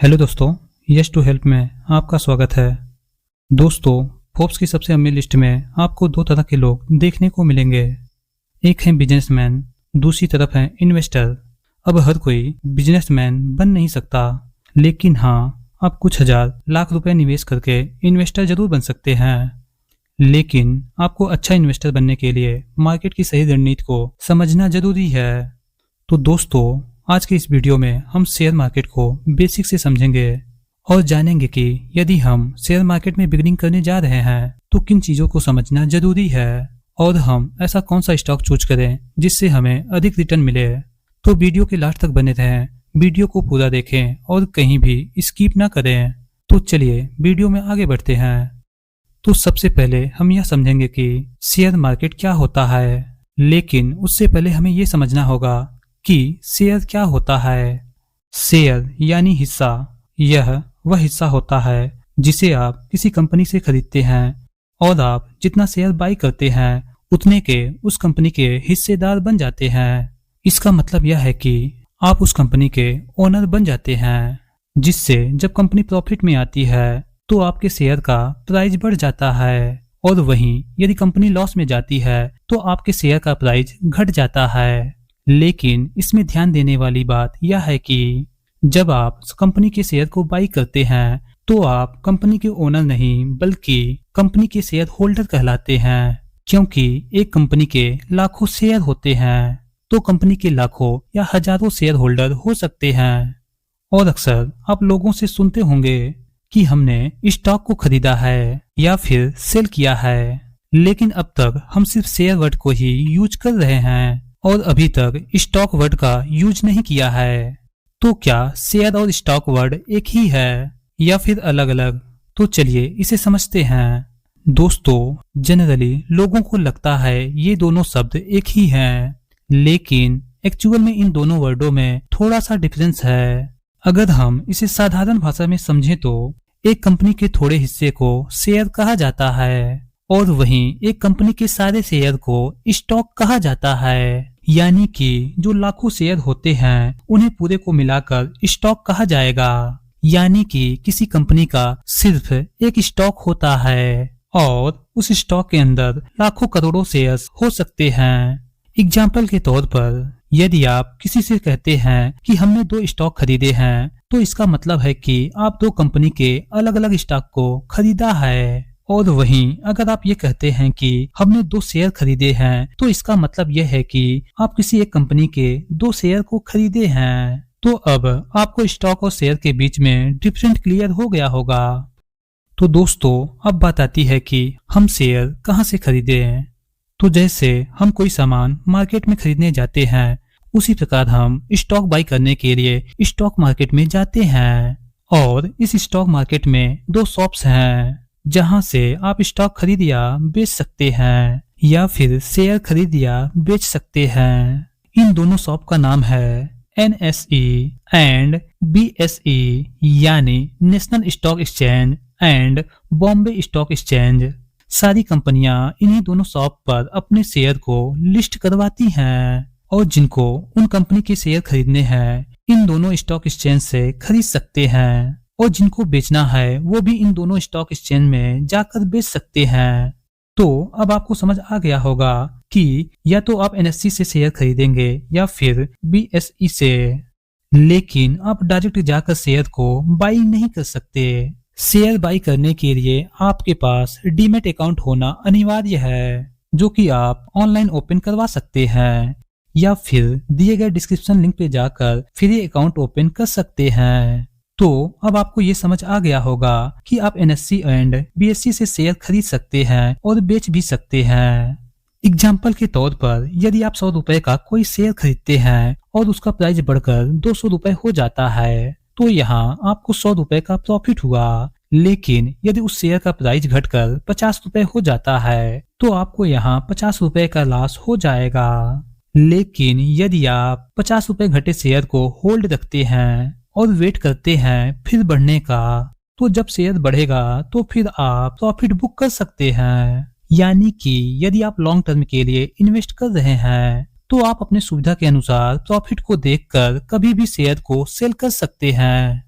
Hello दोस्तों, yes to help में आपका स्वागत है। दोस्तों, फोर्ब्स की सबसे अमीर लिस्ट में आपको दो तरह के लोग देखने को मिलेंगे। एक है बिजनेसमैन, दूसरी तरफ है इन्वेस्टर। अब हर कोई बिजनेसमैन बन नहीं सकता, लेकिन हाँ, आप कुछ हजार लाख रुपए निवेश करके इन्वेस्टर जरूर बन सकते हैं। लेकिन आपको अच्छा इन्वेस्टर बनने के लिए मार्केट की सही रणनीति को समझना जरूरी है। तो दोस्तों, आज के इस वीडियो में हम शेयर मार्केट को बेसिक से समझेंगे और जानेंगे कि यदि हम शेयर मार्केट में बिगिनिंग करने जा रहे हैं तो किन चीजों को समझना जरूरी है और हम ऐसा कौन सा स्टॉक चूज करें जिससे हमें अधिक रिटर्न मिले। तो वीडियो के लास्ट तक बने रहें, वीडियो को पूरा देखें और कहीं भी स्किप ना करें। तो चलिए वीडियो में आगे बढ़ते हैं। तो सबसे पहले हम यह समझेंगे कि शेयर मार्केट क्या होता है, लेकिन उससे पहले हमें यह समझना होगा कि शेयर क्या होता है। शेयर यानी हिस्सा, यह वह हिस्सा होता है जिसे आप किसी कंपनी से खरीदते हैं और आप जितना शेयर बाई करते हैं उतने के उस कंपनी के हिस्सेदार बन जाते हैं। इसका मतलब यह है कि आप उस कंपनी के ओनर बन जाते हैं, जिससे जब कंपनी प्रॉफिट में आती है तो आपके शेयर का प्राइस बढ़ जाता है और वहीं यदि कंपनी लॉस में जाती है तो आपके शेयर का प्राइस घट जाता है। लेकिन इसमें ध्यान देने वाली बात यह है कि जब आप कंपनी के शेयर को बाई करते हैं तो आप कंपनी के ओनर नहीं बल्कि कंपनी के शेयर होल्डर कहलाते हैं, क्योंकि एक कंपनी के लाखों शेयर होते हैं तो कंपनी के लाखों या हजारों शेयर होल्डर हो सकते हैं। और अक्सर आप लोगों से सुनते होंगे कि हमने स्टॉक को खरीदा है या फिर सेल किया है, लेकिन अब तक हम सिर्फ शेयर वर्ड को ही यूज कर रहे हैं और अभी तक स्टॉक वर्ड का यूज नहीं किया है। तो क्या शेयर और स्टॉक वर्ड एक ही है या फिर अलग अलग? तो चलिए इसे समझते हैं। दोस्तों, जनरली लोगों को लगता है ये दोनों शब्द एक ही हैं, लेकिन एक्चुअल में इन दोनों वर्डों में थोड़ा सा डिफरेंस है। अगर हम इसे साधारण भाषा में समझें तो एक कंपनी के थोड़े हिस्से को शेयर कहा जाता है और वहीं एक कंपनी के सारे शेयर को स्टॉक कहा जाता है। यानी कि जो लाखों शेयर होते हैं उन्हें पूरे को मिलाकर स्टॉक कहा जाएगा। यानी कि किसी कंपनी का सिर्फ एक स्टॉक होता है और उस स्टॉक के अंदर लाखों करोड़ों शेयर्स हो सकते हैं। एग्जाम्पल के तौर पर यदि आप किसी से कहते हैं कि हमने 2 स्टॉक खरीदे हैं तो इसका मतलब है कि आप 2 कंपनी के अलग अलग स्टॉक को खरीदा है। और वहीं अगर आप ये कहते हैं कि हमने 2 शेयर खरीदे हैं तो इसका मतलब यह है कि आप किसी एक कंपनी के 2 शेयर को खरीदे हैं। तो अब आपको स्टॉक और शेयर के बीच में डिफरेंट क्लियर हो गया होगा। तो दोस्तों, अब बात आती है कि हम शेयर कहाँ से खरीदे हैं। तो जैसे हम कोई सामान मार्केट में खरीदने जाते हैं, उसी प्रकार हम स्टॉक बाई करने के लिए स्टॉक मार्केट में जाते हैं। और इस स्टॉक मार्केट में 2 शॉप्स हैं जहां से आप स्टॉक खरीद या बेच सकते हैं या फिर शेयर खरीद या बेच सकते हैं। इन दोनों शॉप का नाम है NSE एंड BSE, यानी national stock exchange and Bombay stock exchange. सारी कंपनियां इन्हीं दोनों शॉप पर अपने शेयर को लिस्ट करवाती हैं और जिनको उन कंपनी के शेयर खरीदने हैं इन दोनों स्टॉक एक्सचेंज से खरीद सकते हैं और जिनको बेचना है वो भी इन दोनों स्टॉक एक्सचेंज में जाकर बेच सकते हैं। तो अब आपको समझ आ गया होगा कि या तो आप NSE से शेयर खरीदेंगे या फिर BSE से, लेकिन आप डायरेक्ट जाकर शेयर को बाई नहीं कर सकते। शेयर बाई करने के लिए आपके पास डीमैट अकाउंट होना अनिवार्य है, जो कि आप ऑनलाइन ओपन करवा सकते हैं या फिर दिए गए डिस्क्रिप्शन लिंक पे जाकर फ्री अकाउंट ओपन कर सकते हैं। तो अब आपको ये समझ आ गया होगा कि आप NSE एंड BSE से शेयर खरीद सकते हैं और बेच भी सकते हैं। एग्जाम्पल के तौर पर यदि आप 100 रुपए का कोई शेयर खरीदते हैं और उसका प्राइस बढ़कर 200 रुपए हो जाता है तो यहाँ आपको 100 रुपए का प्रॉफिट हुआ। लेकिन यदि उस शेयर का प्राइस घटकर 50 रुपए हो जाता है तो आपको यहाँ 50 रुपए का लॉस हो जाएगा। लेकिन यदि आप 50 रुपए घटे शेयर को होल्ड रखते हैं और वेट करते हैं फिर बढ़ने का, तो जब शेयर बढ़ेगा तो फिर आप प्रॉफिट बुक कर सकते हैं। यानी कि यदि आप लॉन्ग टर्म के लिए इन्वेस्ट कर रहे हैं तो आप अपने सुविधा के अनुसार प्रॉफिट को देखकर कभी भी शेयर को सेल कर सकते हैं।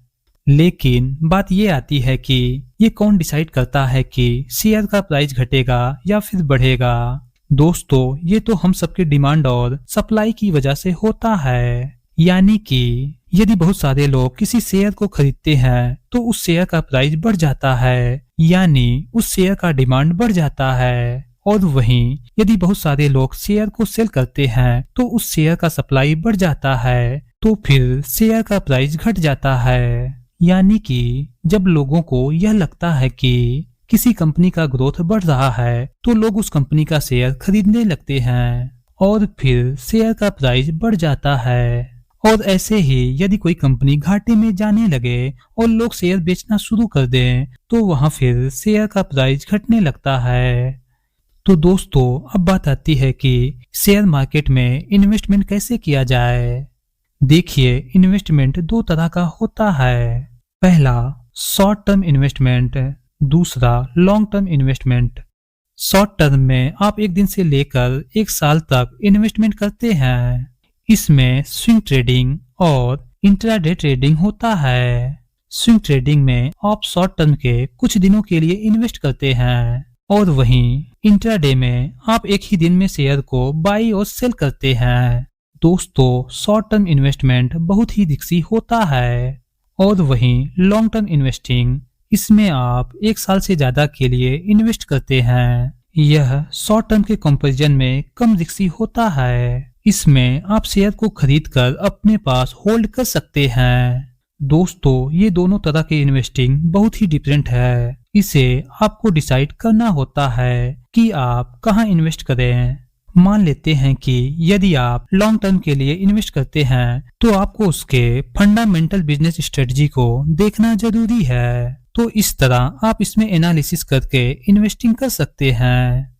लेकिन बात ये आती है कि ये कौन डिसाइड करता है कि शेयर का प्राइस घटेगा या फिर बढ़ेगा। दोस्तों, ये तो हम सबके डिमांड और सप्लाई की वजह से होता है। यानी कि यदि बहुत सारे लोग किसी शेयर को खरीदते हैं तो उस शेयर का प्राइस बढ़ जाता है, यानी उस शेयर का डिमांड बढ़ जाता है। और वहीं यदि बहुत सारे लोग शेयर को सेल करते हैं तो उस शेयर का सप्लाई बढ़ जाता है, तो फिर शेयर का प्राइस घट जाता है। यानी कि जब लोगों को यह लगता है कि किसी कंपनी का ग्रोथ बढ़ रहा है तो लोग उस कंपनी का शेयर खरीदने लगते हैं और फिर शेयर का प्राइस बढ़ जाता है। और ऐसे ही यदि कोई कंपनी घाटे में जाने लगे और लोग शेयर बेचना शुरू कर दें तो वहां फिर शेयर का प्राइस घटने लगता है। तो दोस्तों, अब बात आती है कि शेयर मार्केट में इन्वेस्टमेंट कैसे किया जाए। देखिए, इन्वेस्टमेंट दो तरह का होता है। पहला शॉर्ट टर्म इन्वेस्टमेंट, दूसरा long term investment. Short term में आप एक दिन से लेकर एक साल तक इन्वेस्टमेंट करते हैं। इसमें स्विंग ट्रेडिंग और इंट्राडे ट्रेडिंग होता है। स्विंग ट्रेडिंग में आप शॉर्ट टर्म के कुछ दिनों के लिए इन्वेस्ट करते हैं और वहीं इंट्राडे में आप एक ही दिन में शेयर को बाई और सेल करते हैं। दोस्तों, शॉर्ट टर्म इन्वेस्टमेंट बहुत ही रिस्की होता है और वहीं लॉन्ग टर्म इन्वेस्टिंग, इसमें आप एक साल से ज्यादा के लिए इन्वेस्ट करते हैं। यह शॉर्ट टर्म के कंपैरिजन में कम रिस्की होता है। इसमें आप शेयर को खरीद कर अपने पास होल्ड कर सकते हैं। दोस्तों, ये दोनों तरह के इन्वेस्टिंग बहुत ही डिफरेंट है। इसे आपको डिसाइड करना होता है कि आप कहाँ इन्वेस्ट करें। मान लेते हैं कि यदि आप लॉन्ग टर्म के लिए इन्वेस्ट करते हैं तो आपको उसके फंडामेंटल बिजनेस स्ट्रेटजी को देखना जरूरी है। तो इस तरह आप इसमें एनालिसिस करके इन्वेस्टिंग कर सकते हैं।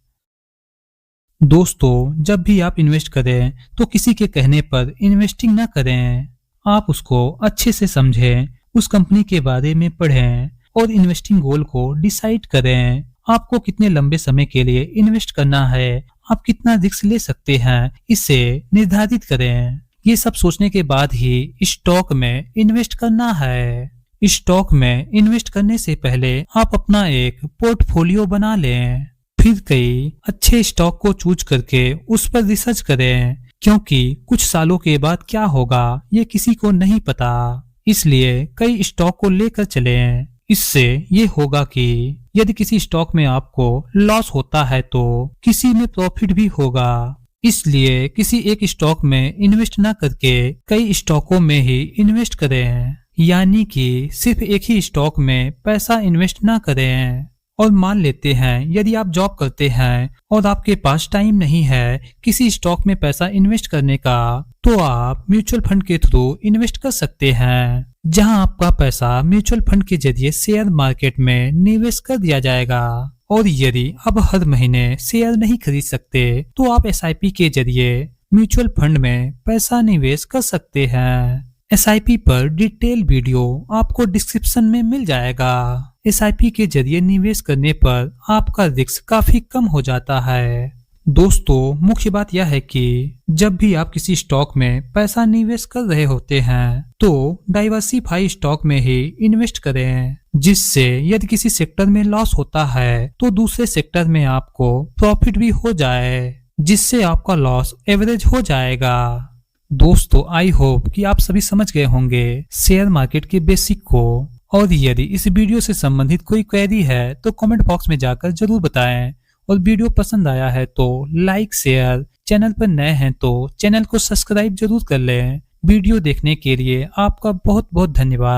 दोस्तों, जब भी आप इन्वेस्ट करें तो किसी के कहने पर इन्वेस्टिंग ना करें। आप उसको अच्छे से समझें, उस कंपनी के बारे में पढ़ें और इन्वेस्टिंग गोल को डिसाइड करें। आपको कितने लंबे समय के लिए इन्वेस्ट करना है, आप कितना रिस्क ले सकते हैं, इसे निर्धारित करें। ये सब सोचने के बाद ही स्टॉक में इन्वेस्ट करना है। स्टॉक में इन्वेस्ट करने से पहले आप अपना एक पोर्टफोलियो बना लें। फिर कई अच्छे स्टॉक को चूज करके उस पर रिसर्च करें, क्योंकि कुछ सालों के बाद क्या होगा ये किसी को नहीं पता। इसलिए कई स्टॉक को लेकर चलें। इससे ये होगा कि यदि किसी स्टॉक में आपको लॉस होता है तो किसी में प्रॉफिट भी होगा। इसलिए किसी एक स्टॉक में इन्वेस्ट ना करके कई स्टॉकों में ही इन्वेस्ट करें। यानी कि सिर्फ एक ही स्टॉक में पैसा इन्वेस्ट ना करें। और मान लेते हैं यदि आप जॉब करते हैं और आपके पास टाइम नहीं है किसी स्टॉक में पैसा इन्वेस्ट करने का, तो आप म्यूचुअल फंड के थ्रू इन्वेस्ट कर सकते हैं, जहां आपका पैसा म्यूचुअल फंड के जरिए शेयर मार्केट में निवेश कर दिया जाएगा। और यदि आप हर महीने शेयर नहीं खरीद सकते तो आप SIP के जरिए म्यूचुअल फंड में पैसा निवेश कर सकते हैं। SIP पर डिटेल वीडियो आपको डिस्क्रिप्शन में मिल जाएगा। SIP के जरिए निवेश करने पर आपका रिस्क काफी कम हो जाता है। दोस्तों, मुख्य बात यह है कि जब भी आप किसी स्टॉक में पैसा निवेश कर रहे होते हैं तो डाइवर्सिफाई स्टॉक में ही इन्वेस्ट करें, जिससे यदि किसी सेक्टर में लॉस होता है तो दूसरे सेक्टर में आपको प्रॉफिट भी हो जाए, जिससे आपका लॉस एवरेज हो जाएगा। दोस्तों, आई होप कि आप सभी समझ गए होंगे शेयर मार्केट के बेसिक को। और यदि इस वीडियो से संबंधित कोई क्वेरी है तो कमेंट बॉक्स में जाकर जरूर बताएं। और वीडियो पसंद आया है तो लाइक शेयर, चैनल पर नए हैं तो चैनल को सब्सक्राइब जरूर कर लें। वीडियो देखने के लिए आपका बहुत बहुत धन्यवाद।